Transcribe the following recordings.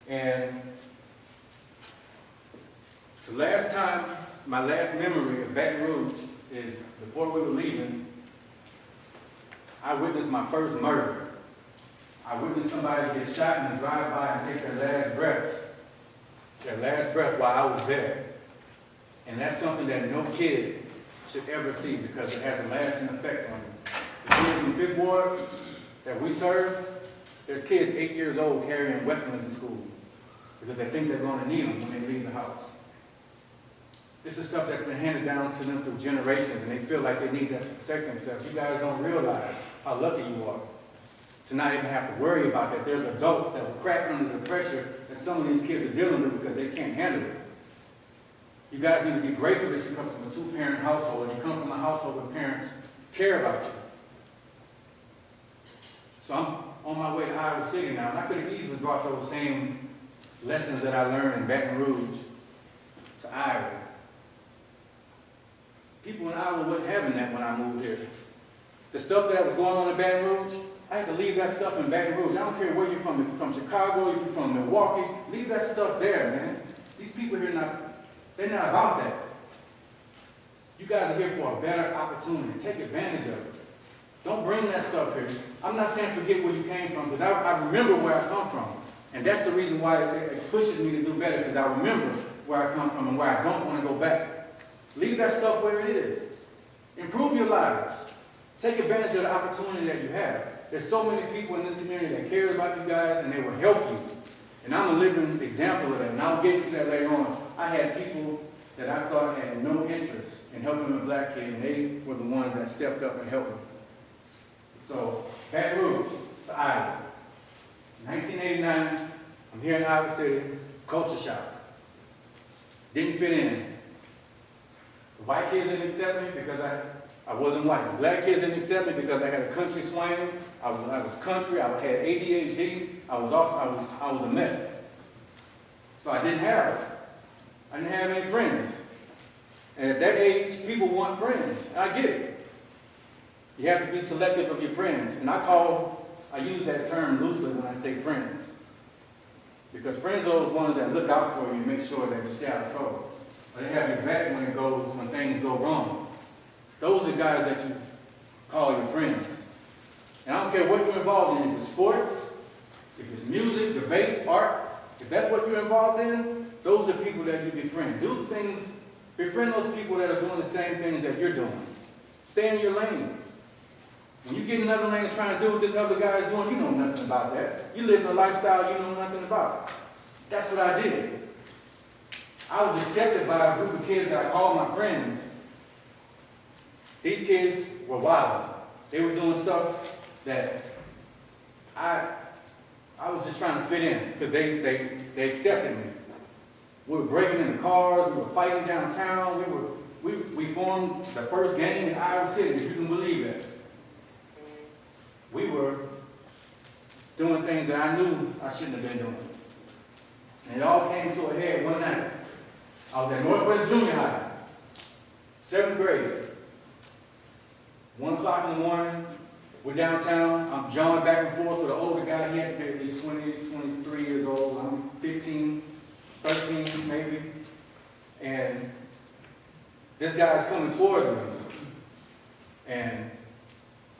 And the last time, my last memory of Baton Rouge is before we were leaving, I witnessed my first murder. I witnessed somebody get shot in the drive-by and take their last breath while I was there. And that's something that no kid should ever see because it has a lasting effect on you. The kids in 5th Ward that we serve, there's kids 8 years old carrying weapons in school because they think they're going to need them when they leave the house. This is stuff that's been handed down to them through generations, and they feel like they need that to protect themselves. You guys don't realize how lucky you are to not even have to worry about that. There's adults that will crack under the pressure that some of these kids are dealing with because they can't handle it. You guys need to be grateful that you come from a 2-parent household, and you come from a household where parents care about you. So I'm on my way to Iowa City now, and I could have easily brought those same lessons that I learned in Baton Rouge to Iowa. People in Iowa wasn't having that when I moved here. The stuff that was going on in Baton Rouge, I had to leave that stuff in Baton Rouge. I don't care where you're from. If you're from Chicago, if you're from Milwaukee, leave that stuff there, man. These people here, they're not about that. You guys are here for a better opportunity. Take advantage of it. Don't bring that stuff here. I'm not saying forget where you came from, because I remember where I come from. And that's the reason why it pushes me to do better, because I remember where I come from and where I don't want to go back. Leave that stuff where it is. Improve your lives. Take advantage of the opportunity that you have. There's so many people in this community that care about you guys, and they will help you. And I'm a living example of that, and I'll get into that later on. I had people that I thought had no interest in helping a black kid, and they were the ones that stepped up and helped me. So, Baton Rouge to Iowa. 1989, I'm here in Iowa City, culture shock. Didn't fit in. The white kids didn't accept me because I wasn't white. The black kids didn't accept me because I had a country swing. I was country. I had ADHD. I was a mess. So I didn't have any friends. And at that age, people want friends. I get it. You have to be selective of your friends. And I use that term loosely when I say friends. Because friends are those ones that look out for you and make sure that you stay out of trouble. Or they have your back when things go wrong. Those are guys that you call your friends. And I don't care what you're involved in, if it's sports, if it's music, debate, art, if that's what you're involved in, those are people that you befriend. Befriend those people that are doing the same things that you're doing. Stay in your lane. When you get in another lane trying to do what this other guy is doing, you know nothing about that. You live in a lifestyle you know nothing about. That's what I did. I was accepted by a group of kids that I called my friends. These kids were wild. They were doing stuff that I was just trying to fit in because they accepted me. We were breaking into cars. We were fighting downtown. We formed the first gang in Iowa City, if you can believe it. We were doing things that I knew I shouldn't have been doing. And it all came to a head one night. I was at Northwest Junior High, 7th grade. 1 o'clock in the morning, we're downtown. I'm jawing back and forth with an older guy. He had to be at least 20, 23 years old. I'm 15, 13 maybe. And this guy's coming towards me. And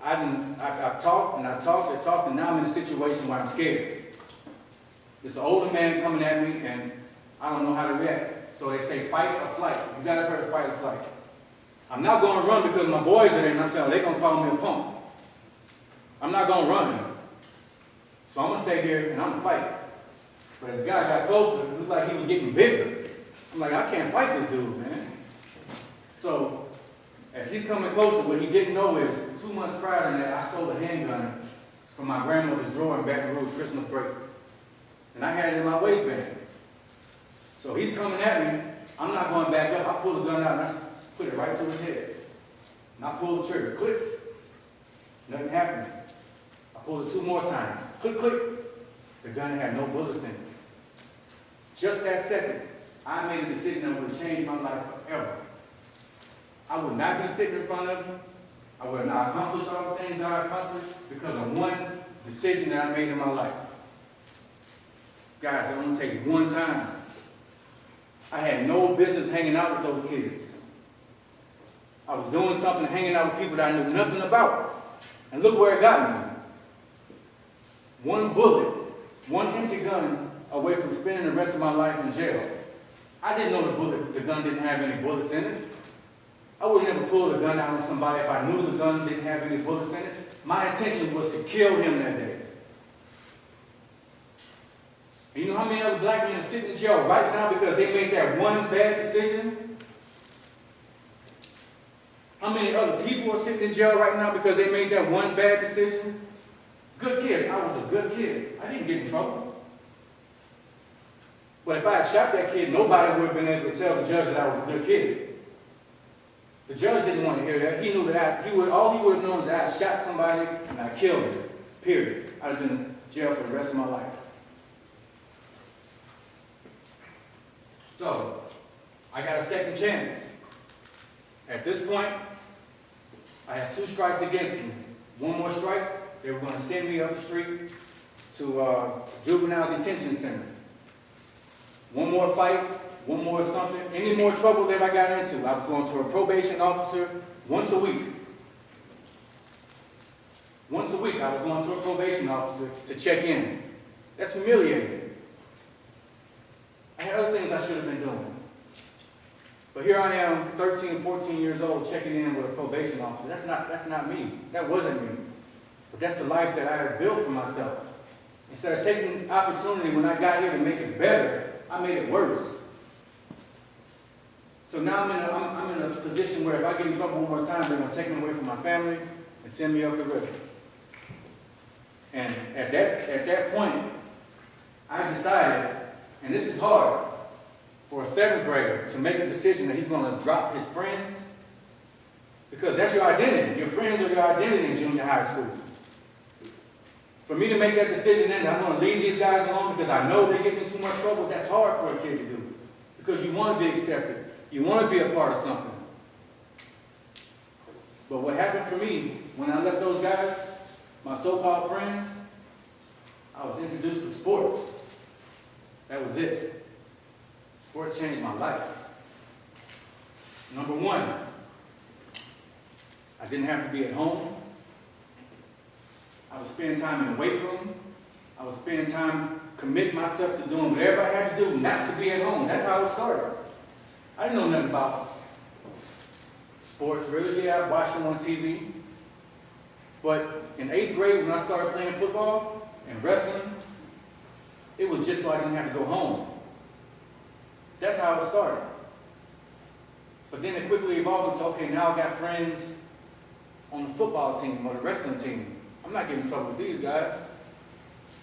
I've talked and talked, and now I'm in a situation where I'm scared. There's an older man coming at me, and I don't know how to react. So they say fight or flight. You guys heard of fight or flight? I'm not going to run because my boys are there, and I'm saying they're going to call me a punk. I'm not going to run. So I'm going to stay here, and I'm going to fight. But as the guy got closer, it looked like he was getting bigger. I'm like, I can't fight this dude, man. So as he's coming closer, what he didn't know is 2 months prior to that, I stole a handgun from my grandmother's drawer in Baton Rouge Christmas break. And I had it in my waistband. So he's coming at me. I'm not going back up. I pull the gun out and I put it right to his head. And I pull the trigger. Click. Nothing happened. I pulled it 2 more times. Click, click. The gun had no bullets in it. Just that second, I made a decision that would change my life forever. I would not be sitting in front of you. I would not accomplish all the things that I accomplished because of one decision that I made in my life. Guys, it only takes one time. I had no business hanging out with those kids. I was doing something, hanging out with people that I knew nothing about. And look where it got me. One bullet, one empty gun away from spending the rest of my life in jail. I didn't know the gun didn't have any bullets in it. I would never pull the gun out on somebody if I knew the gun didn't have any bullets in it. My intention was to kill him that day. And you know how many other black men are sitting in jail right now because they made that one bad decision? How many other people are sitting in jail right now because they made that one bad decision? Good kids. I was a good kid. I didn't get in trouble. But if I had shot that kid, nobody would have been able to tell the judge that I was a good kid. The judge didn't want to hear that. He knew that all he would have known is that I shot somebody and I killed him. Period. I'd have been in jail for the rest of my life. So, I got a second chance. At this point, I had 2 strikes against me. One more strike, they were going to send me up the street to juvenile detention center. One more fight, one more something, any more trouble that I got into, I was going to a probation officer once a week. Once a week, I was going to a probation officer to check in. That's humiliating. I had other things I should have been doing. But here I am, 13, 14 years old, checking in with a probation officer. That's not me. That wasn't me. But that's the life that I had built for myself. Instead of taking opportunity when I got here to make it better, I made it worse. So now I'm in a position where if I get in trouble one more time, they're going to take me away from my family and send me up the river. And at that point, I decided, and this is hard, for a 7th grader to make a decision that he's going to drop his friends, because that's your identity. Your friends are your identity in junior high school. For me to make that decision then, I'm going to leave these guys alone because I know they're getting in too much trouble, that's hard for a kid to do. Because you want to be accepted. You want to be a part of something. But what happened for me, when I left those guys, my so-called friends, I was introduced to sports. That was it. Sports changed my life. Number 1, I didn't have to be at home. I would spend time in the weight room. I would spend time committing myself to doing whatever I had to do not to be at home. That's how it started. I didn't know nothing about sports, really. Yeah, I watched them on TV. But in 8th grade, when I started playing football and wrestling, it was just so I didn't have to go home. That's how it started. But then it quickly evolved into, okay, now I got friends on the football team or the wrestling team. I'm not getting in trouble with these guys.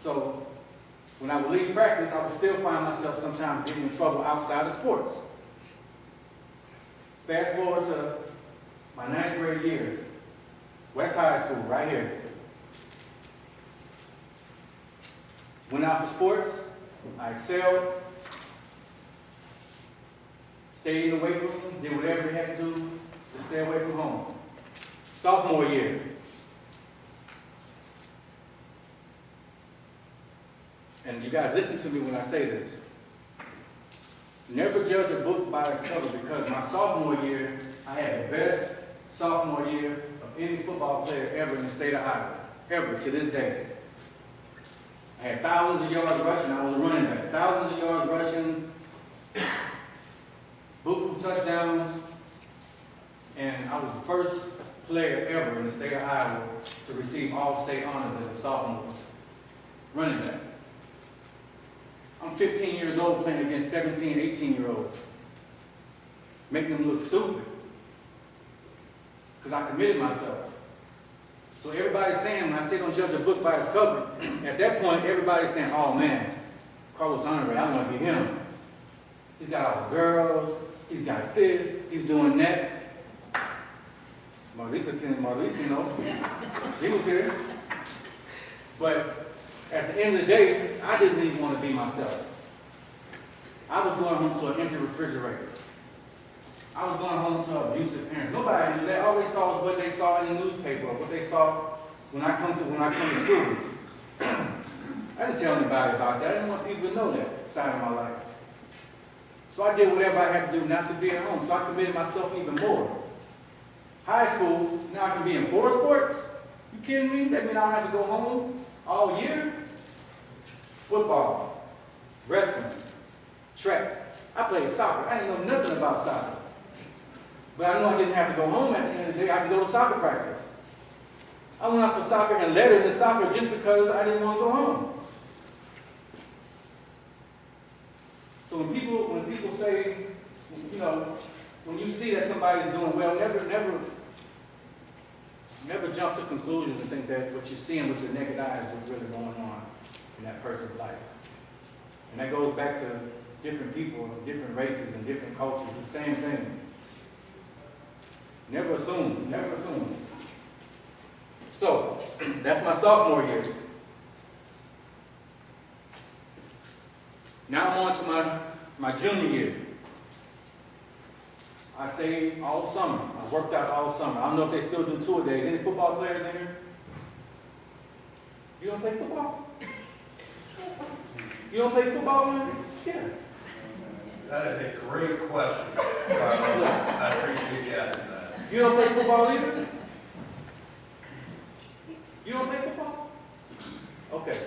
So when I would leave practice, I would still find myself sometimes getting in trouble outside of sports. Fast forward to my 9th grade year, West High School, right here. Went out for sports, I excelled, stayed in the weight room, did whatever we had to do to stay away from home. Sophomore year. And you guys listen to me when I say this. Never judge a book by its cover, because my sophomore year, I had the best sophomore year of any football player ever in the state of Iowa, ever to this day. I had thousands of yards rushing. I was a running back. Thousands of yards rushing, buku touchdowns, and I was the first player ever in the state of Iowa to receive all-state honors as a sophomore running back. I'm 15 years old playing against 17, 18-year-olds, making them look stupid, because I committed myself. So everybody's saying, when I say don't judge a book by its cover, at that point, everybody's saying, oh man, Carlos Andre, I want to be him. He's got all the girls, he's got this, he's doing that. Marlisa, no, she was here. But at the end of the day, I didn't even want to be myself. I was going home to an empty refrigerator. I was going home to abusive parents. Nobody knew that. All they saw was what they saw in the newspaper, or what they saw when I come to school. I didn't tell anybody about that. I didn't want people to know that side of my life. So I did whatever I had to do not to be at home. So I committed myself even more. High school, now I can be in 4 sports? You kidding me? That means I don't have to go home all year? Football, wrestling, track. I played soccer. I didn't know nothing about soccer. But I knew I didn't have to go home at the end of the day. I could go to soccer practice. I went out for soccer and lettered in soccer just because I didn't want to go home. So when people say, you know, when you see that somebody's doing well, never jump to conclusions and think that what you're seeing with your naked eyes is what's really going on in that person's life. And that goes back to different people, different races, and different cultures. The same thing. Never assume, never assume. So, that's my sophomore year. Now I'm on to my junior year. I stayed all summer. I worked out all summer. I don't know if they still do tour days. Any football players in here? You don't play football? You don't play football in here? Yeah. That is a great question, Carlos. I appreciate you asking that. You don't play football either? You don't play football? Okay.